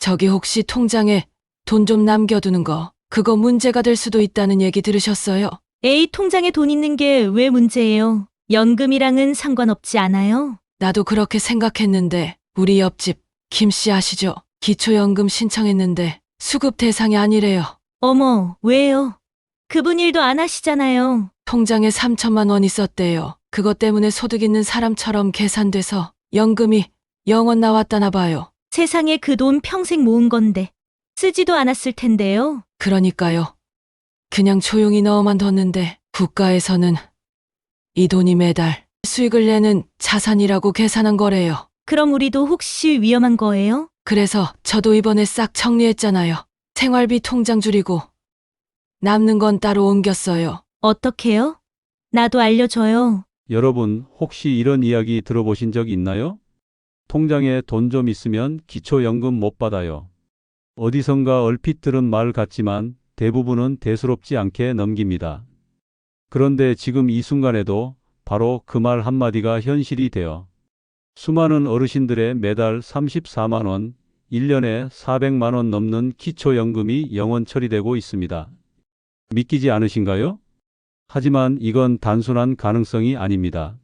저기 혹시 통장에 돈 좀 남겨두는 거, 그거 문제가 될 수도 있다는 얘기 들으셨어요? 에이, 통장에 돈 있는 게 왜 문제예요? 연금이랑은 상관없지 않아요? 나도 그렇게 생각했는데 우리 옆집 김 씨 아시죠? 기초연금 신청했는데 수급 대상이 아니래요. 어머, 왜요? 그분 일도 안 하시잖아요. 통장에 3천만 원 있었대요. 그것 때문에 소득 있는 사람처럼 계산돼서 연금이 0원 나왔다나 봐요. 세상에 그 돈 평생 모은 건데 쓰지도 않았을 텐데요. 그러니까요. 그냥 조용히 넣어만 뒀는데 국가에서는 이 돈이 매달 수익을 내는 자산이라고 계산한 거래요. 그럼 우리도 혹시 위험한 거예요? 그래서 저도 이번에 싹 정리했잖아요. 생활비 통장 줄이고 남는 건 따로 옮겼어요. 어떻게요? 나도 알려줘요. 여러분, 혹시 이런 이야기 들어보신 적 있나요? 통장에 돈 좀 있으면 기초연금 못 받아요. 어디선가 얼핏 들은 말 같지만 대부분은 대수롭지 않게 넘깁니다. 그런데 지금 이 순간에도 바로 그 말 한마디가 현실이 되어 수많은 어르신들의 매달 34만 원, 1년에 400만 원 넘는 기초연금이 영원 처리되고 있습니다. 믿기지 않으신가요? 하지만 이건 단순한 가능성이 아닙니다.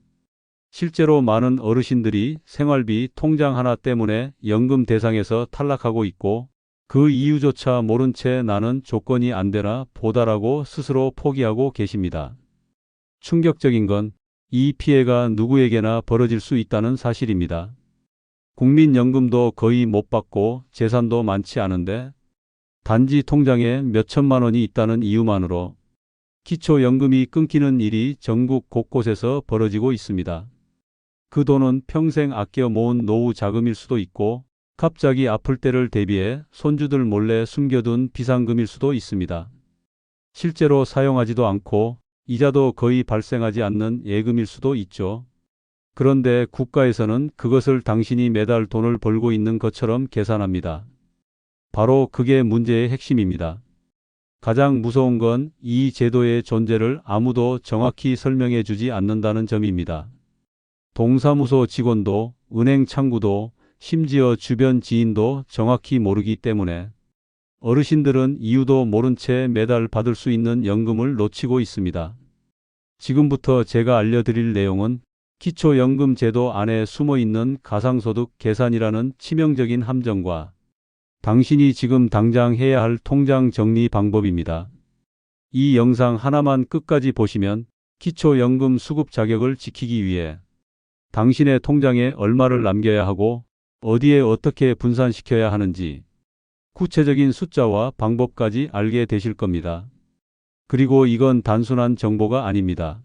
실제로 많은 어르신들이 생활비 통장 하나 때문에 연금 대상에서 탈락하고 있고 그 이유조차 모른 채 나는 조건이 안 되나 보다라고 스스로 포기하고 계십니다. 충격적인 건 이 피해가 누구에게나 벌어질 수 있다는 사실입니다. 국민연금도 거의 못 받고 재산도 많지 않은데 단지 통장에 몇 천만 원이 있다는 이유만으로 기초연금이 끊기는 일이 전국 곳곳에서 벌어지고 있습니다. 그 돈은 평생 아껴 모은 노후 자금일 수도 있고 갑자기 아플 때를 대비해 손주들 몰래 숨겨둔 비상금일 수도 있습니다. 실제로 사용하지도 않고 이자도 거의 발생하지 않는 예금일 수도 있죠. 그런데 국가에서는 그것을 당신이 매달 돈을 벌고 있는 것처럼 계산합니다. 바로 그게 문제의 핵심입니다. 가장 무서운 건 이 제도의 존재를 아무도 정확히 설명해 주지 않는다는 점입니다. 동사무소 직원도, 은행 창구도, 심지어 주변 지인도 정확히 모르기 때문에 어르신들은 이유도 모른 채 매달 받을 수 있는 연금을 놓치고 있습니다. 지금부터 제가 알려드릴 내용은 기초연금 제도 안에 숨어 있는 가상소득 계산이라는 치명적인 함정과 당신이 지금 당장 해야 할 통장 정리 방법입니다. 이 영상 하나만 끝까지 보시면 기초연금 수급 자격을 지키기 위해 당신의 통장에 얼마를 남겨야 하고 어디에 어떻게 분산시켜야 하는지 구체적인 숫자와 방법까지 알게 되실 겁니다. 그리고 이건 단순한 정보가 아닙니다.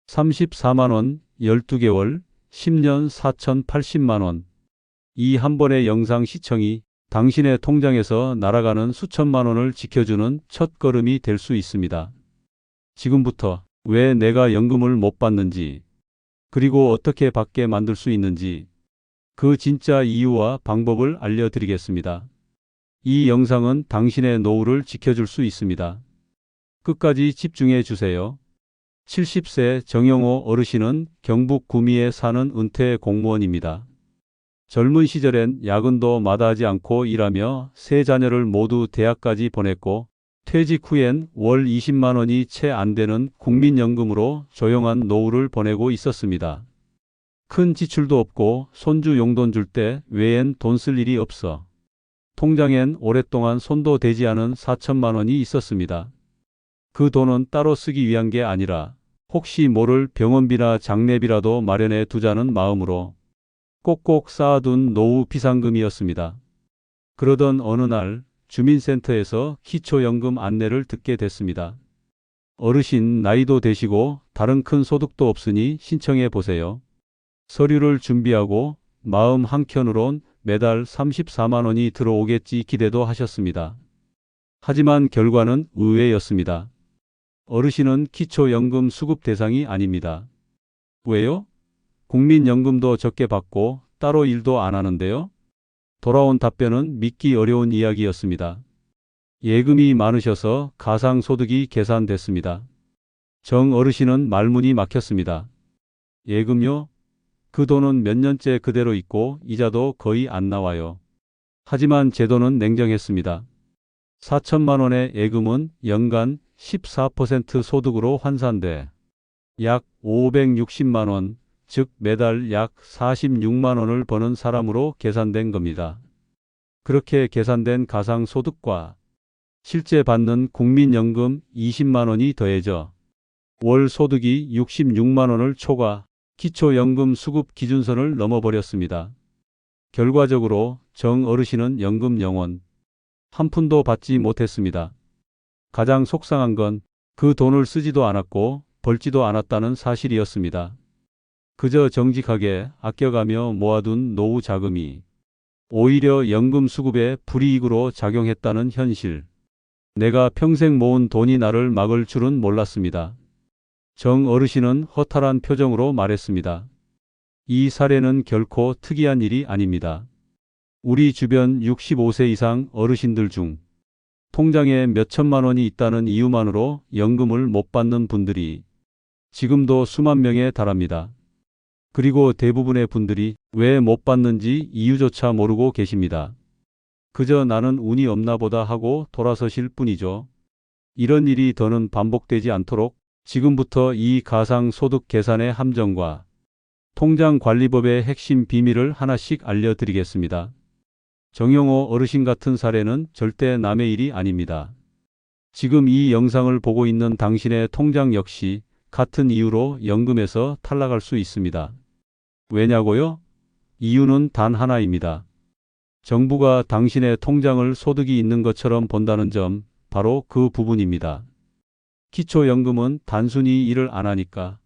34만 원, 12개월, 10년 4,080만 원. 이 한 번의 영상 시청이 당신의 통장에서 날아가는 수천만 원을 지켜주는 첫걸음이 될 수 있습니다. 지금부터 왜 내가 연금을 못 받는지, 그리고 어떻게 받게 만들 수 있는지 그 진짜 이유와 방법을 알려드리겠습니다. 이 영상은 당신의 노후를 지켜줄 수 있습니다. 끝까지 집중해 주세요. 70세 정영호 어르신은 경북 구미에 사는 은퇴 공무원입니다. 젊은 시절엔 야근도 마다하지 않고 일하며 세 자녀를 모두 대학까지 보냈고 퇴직 후엔 월 20만 원이 채 안 되는 국민연금으로 조용한 노후를 보내고 있었습니다. 큰 지출도 없고 손주 용돈 줄 때 외엔 돈 쓸 일이 없어 통장엔 오랫동안 손도 대지 않은 4천만 원이 있었습니다. 그 돈은 따로 쓰기 위한 게 아니라 혹시 모를 병원비나 장례비라도 마련해 두자는 마음으로 꼭꼭 쌓아둔 노후 비상금이었습니다. 그러던 어느 날 주민센터에서 기초연금 안내를 듣게 됐습니다. 어르신 나이도 되시고 다른 큰 소득도 없으니 신청해 보세요. 서류를 준비하고 마음 한켠으론 매달 34만 원이 들어오겠지 기대도 하셨습니다. 하지만 결과는 의외였습니다. 어르신은 기초연금 수급 대상이 아닙니다. 왜요? 국민연금도 적게 받고 따로 일도 안 하는데요? 돌아온 답변은 믿기 어려운 이야기였습니다. 예금이 많으셔서 가상소득이 계산됐습니다. 정 어르신은 말문이 막혔습니다. 예금요? 그 돈은 몇 년째 그대로 있고 이자도 거의 안 나와요. 하지만 제도는 냉정했습니다. 4천만 원의 예금은 연간 14% 소득으로 환산돼 약 560만 원, 즉 매달 약 46만 원을 버는 사람으로 계산된 겁니다. 그렇게 계산된 가상소득과 실제 받는 국민연금 20만 원이 더해져 월 소득이 66만 원을 초과 기초연금 수급 기준선을 넘어버렸습니다. 결과적으로 정 어르신은 연금 영원 한 푼도 받지 못했습니다. 가장 속상한 건 그 돈을 쓰지도 않았고 벌지도 않았다는 사실이었습니다. 그저 정직하게 아껴가며 모아둔 노후 자금이 오히려 연금 수급에 불이익으로 작용했다는 현실. 내가 평생 모은 돈이 나를 막을 줄은 몰랐습니다. 정 어르신은 허탈한 표정으로 말했습니다. 이 사례는 결코 특이한 일이 아닙니다. 우리 주변 65세 이상 어르신들 중 통장에 몇 천만 원이 있다는 이유만으로 연금을 못 받는 분들이 지금도 수만 명에 달합니다. 그리고 대부분의 분들이 왜 못 받는지 이유조차 모르고 계십니다. 그저 나는 운이 없나 보다 하고 돌아서실 뿐이죠. 이런 일이 더는 반복되지 않도록 지금부터 이 가상소득 계산의 함정과 통장관리법의 핵심 비밀을 하나씩 알려드리겠습니다. 정영호 어르신 같은 사례는 절대 남의 일이 아닙니다. 지금 이 영상을 보고 있는 당신의 통장 역시 같은 이유로 연금에서 탈락할 수 있습니다. 왜냐고요? 이유는 단 하나입니다. 정부가 당신의 통장을 소득이 있는 것처럼 본다는 점, 바로 그 부분입니다. 기초연금은 단순히 일을 안 하니까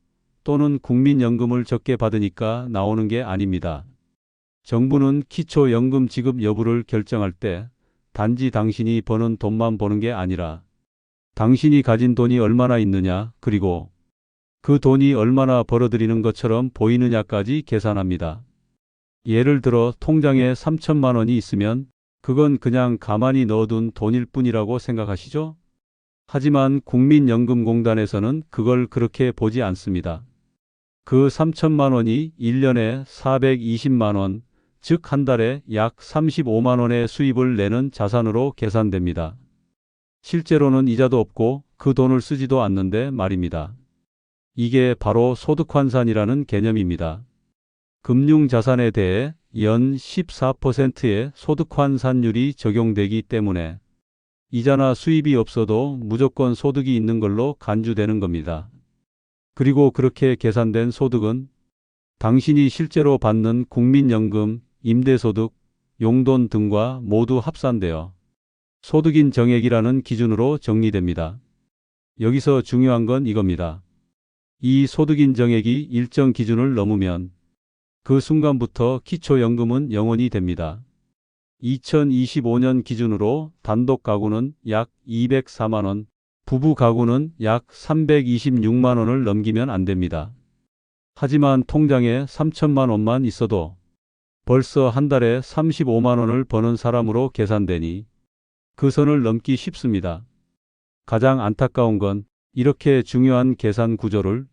또는 국민연금을 적게 받으니까 나오는 게 아닙니다. 정부는 기초연금 지급 여부를 결정할 때 단지 당신이 버는 돈만 보는 게 아니라 당신이 가진 돈이 얼마나 있느냐, 그리고 그 돈이 얼마나 벌어들이는 것처럼 보이느냐까지 계산합니다. 예를 들어 통장에 3천만 원이 있으면 그건 그냥 가만히 넣어둔 돈일 뿐이라고 생각하시죠? 하지만 국민연금공단에서는 그걸 그렇게 보지 않습니다. 그 3천만 원이 1년에 420만 원, 즉 한 달에 약 35만 원의 수입을 내는 자산으로 계산됩니다. 실제로는 이자도 없고 그 돈을 쓰지도 않는데 말입니다. 이게 바로 소득환산이라는 개념입니다. 금융자산에 대해 연 14%의 소득환산율이 적용되기 때문에 이자나 수입이 없어도 무조건 소득이 있는 걸로 간주되는 겁니다. 그리고 그렇게 계산된 소득은 당신이 실제로 받는 국민연금, 임대소득, 용돈 등과 모두 합산되어 소득인 정액이라는 기준으로 정리됩니다. 여기서 중요한 건 이겁니다. 이 소득인 정액이 일정 기준을 넘으면 그 순간부터 기초연금은 영원이 됩니다. 2025년 기준으로 단독 가구는 약 204만 원, 부부 가구는 약 326만 원을 넘기면 안 됩니다. 하지만 통장에 3천만 원만 있어도 벌써 한 달에 35만 원을 버는 사람으로 계산되니 그 선을 넘기 쉽습니다. 가장 안타까운 건 이렇게 중요한 계산 구조를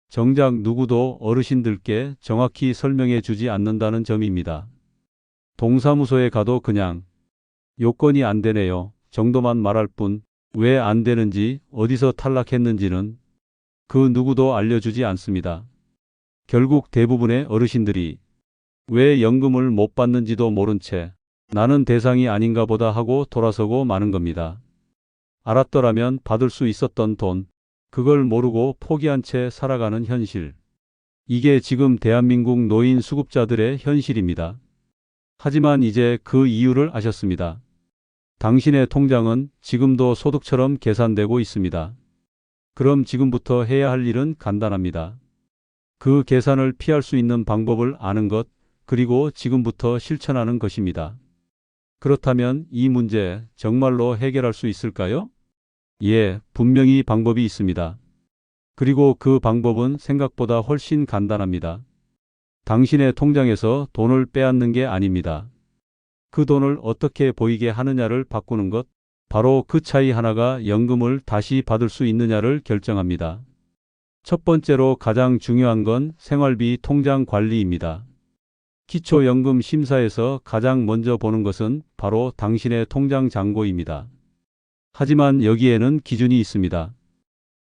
정작 누구도 어르신들께 정확히 설명해 주지 않는다는 점입니다. 동사무소에 가도 그냥 요건이 안 되네요 정도만 말할 뿐 왜 안 되는지 어디서 탈락했는지는 그 누구도 알려주지 않습니다. 결국 대부분의 어르신들이 왜 연금을 못 받는지도 모른 채 나는 대상이 아닌가 보다 하고 돌아서고 마는 겁니다. 알았더라면 받을 수 있었던 돈, 그걸 모르고 포기한 채 살아가는 현실. 이게 지금 대한민국 노인 수급자들의 현실입니다. 하지만 이제 그 이유를 아셨습니다. 당신의 통장은 지금도 소득처럼 계산되고 있습니다. 그럼 지금부터 해야 할 일은 간단합니다. 그 계산을 피할 수 있는 방법을 아는 것, 그리고 지금부터 실천하는 것입니다. 그렇다면 이 문제 정말로 해결할 수 있을까요? 예, 분명히 방법이 있습니다. 그리고 그 방법은 생각보다 훨씬 간단합니다. 당신의 통장에서 돈을 빼앗는 게 아닙니다. 그 돈을 어떻게 보이게 하느냐를 바꾸는 것, 바로 그 차이 하나가 연금을 다시 받을 수 있느냐를 결정합니다. 첫 번째로 가장 중요한 건 생활비 통장 관리입니다. 기초연금 심사에서 가장 먼저 보는 것은 바로 당신의 통장 잔고입니다. 하지만 여기에는 기준이 있습니다.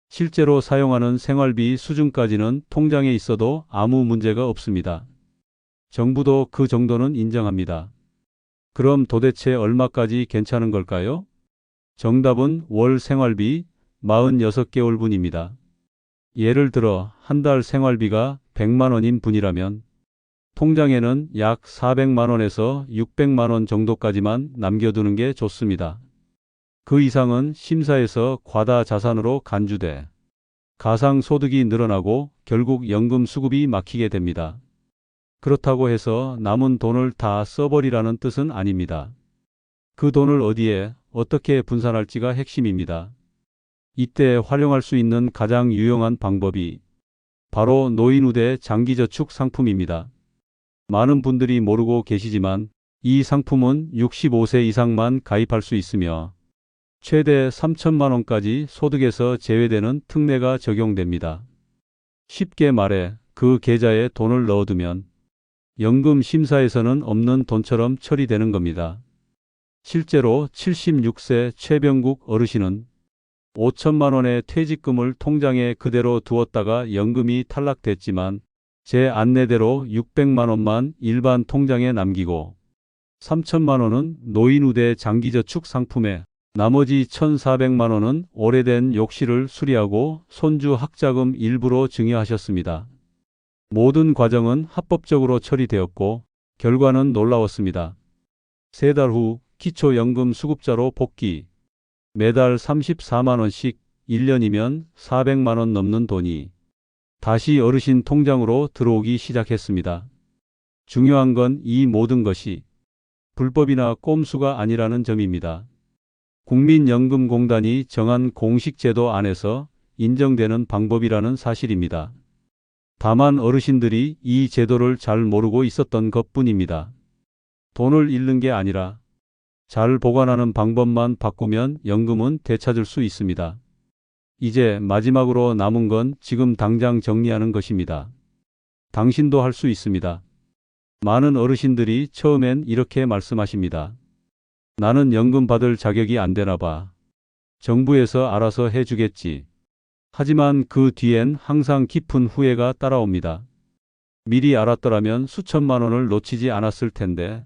실제로 사용하는 생활비 수준까지는 통장에 있어도 아무 문제가 없습니다. 정부도 그 정도는 인정합니다. 그럼 도대체 얼마까지 괜찮은 걸까요? 정답은 월 생활비 46개월 분입니다. 예를 들어 한 달 생활비가 100만 원인 분이라면 통장에는 약 400만 원에서 600만 원 정도까지만 남겨두는 게 좋습니다. 그 이상은 심사에서 과다 자산으로 간주돼 가상소득이 늘어나고 결국 연금 수급이 막히게 됩니다. 그렇다고 해서 남은 돈을 다 써버리라는 뜻은 아닙니다. 그 돈을 어디에 어떻게 분산할지가 핵심입니다. 이때 활용할 수 있는 가장 유용한 방법이 바로 노인우대 장기저축 상품입니다. 많은 분들이 모르고 계시지만 이 상품은 65세 이상만 가입할 수 있으며 최대 3천만 원까지 소득에서 제외되는 특례가 적용됩니다. 쉽게 말해 그 계좌에 돈을 넣어두면 연금 심사에서는 없는 돈처럼 처리되는 겁니다. 실제로 76세 최병국 어르신은 5천만 원의 퇴직금을 통장에 그대로 두었다가 연금이 탈락됐지만 제 안내대로 600만 원만 일반 통장에 남기고 3천만 원은 노인우대 장기저축 상품에 나머지 1,400만 원은 오래된 욕실을 수리하고 손주 학자금 일부로 증여하셨습니다. 모든 과정은 합법적으로 처리되었고 결과는 놀라웠습니다. 3달 후 기초연금 수급자로 복귀. 매달 34만 원씩 1년이면 400만 원 넘는 돈이 다시 어르신 통장으로 들어오기 시작했습니다. 중요한 건 이 모든 것이 불법이나 꼼수가 아니라는 점입니다. 국민연금공단이 정한 공식 제도 안에서 인정되는 방법이라는 사실입니다. 다만 어르신들이 이 제도를 잘 모르고 있었던 것뿐입니다. 돈을 잃는 게 아니라 잘 보관하는 방법만 바꾸면 연금은 되찾을 수 있습니다. 이제 마지막으로 남은 건 지금 당장 정리하는 것입니다. 당신도 할 수 있습니다. 많은 어르신들이 처음엔 이렇게 말씀하십니다. 나는 연금 받을 자격이 안 되나 봐. 정부에서 알아서 해주겠지. 하지만 그 뒤엔 항상 깊은 후회가 따라옵니다. 미리 알았더라면 수천만 원을 놓치지 않았을 텐데.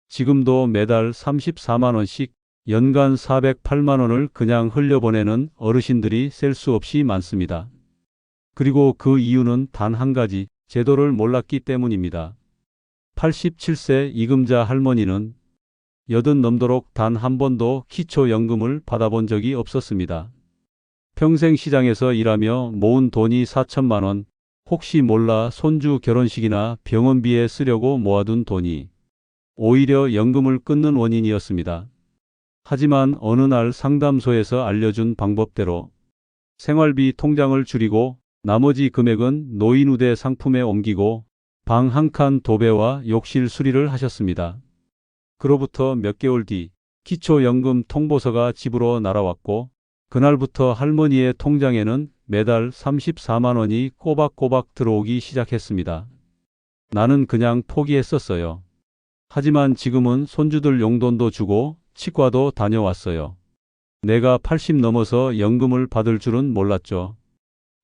지금도 매달 34만 원씩 연간 408만 원을 그냥 흘려보내는 어르신들이 셀 수 없이 많습니다. 그리고 그 이유는 단 한 가지, 제도를 몰랐기 때문입니다. 87세 이금자 할머니는 80 넘도록 단 한 번도 기초연금을 받아본 적이 없었습니다. 평생 시장에서 일하며 모은 돈이 4천만 원, 혹시 몰라 손주 결혼식이나 병원비에 쓰려고 모아둔 돈이 오히려 연금을 끊는 원인이었습니다. 하지만 어느 날 상담소에서 알려준 방법대로 생활비 통장을 줄이고 나머지 금액은 노인우대 상품에 옮기고 방 한 칸 도배와 욕실 수리를 하셨습니다. 그로부터 몇 개월 뒤 기초연금 통보서가 집으로 날아왔고 그날부터 할머니의 통장에는 매달 34만 원이 꼬박꼬박 들어오기 시작했습니다. 나는 그냥 포기했었어요. 하지만 지금은 손주들 용돈도 주고 치과도 다녀왔어요. 내가 80 넘어서 연금을 받을 줄은 몰랐죠.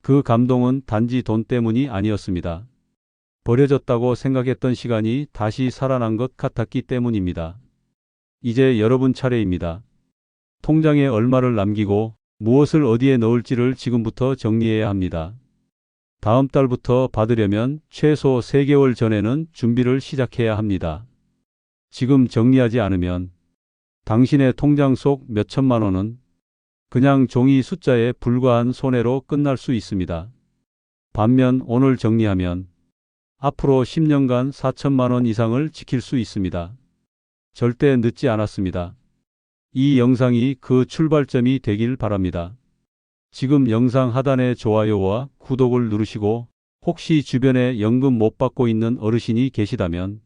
그 감동은 단지 돈 때문이 아니었습니다. 버려졌다고 생각했던 시간이 다시 살아난 것 같았기 때문입니다. 이제 여러분 차례입니다. 통장에 얼마를 남기고 무엇을 어디에 넣을지를 지금부터 정리해야 합니다. 다음 달부터 받으려면 최소 3개월 전에는 준비를 시작해야 합니다. 지금 정리하지 않으면 당신의 통장 속 몇천만 원은 그냥 종이 숫자에 불과한 손해로 끝날 수 있습니다. 반면 오늘 정리하면 앞으로 10년간 4천만 원 이상을 지킬 수 있습니다. 절대 늦지 않았습니다. 이 영상이 그 출발점이 되길 바랍니다. 지금 영상 하단의 좋아요와 구독을 누르시고 혹시 주변에 연금 못 받고 있는 어르신이 계시다면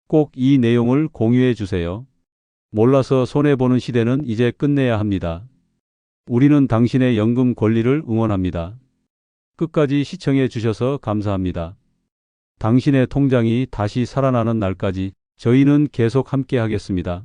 꼭 이 내용을 공유해 주세요. 몰라서 손해보는 시대는 이제 끝내야 합니다. 우리는 당신의 연금 권리를 응원합니다. 끝까지 시청해 주셔서 감사합니다. 당신의 통장이 다시 살아나는 날까지 저희는 계속 함께 하겠습니다.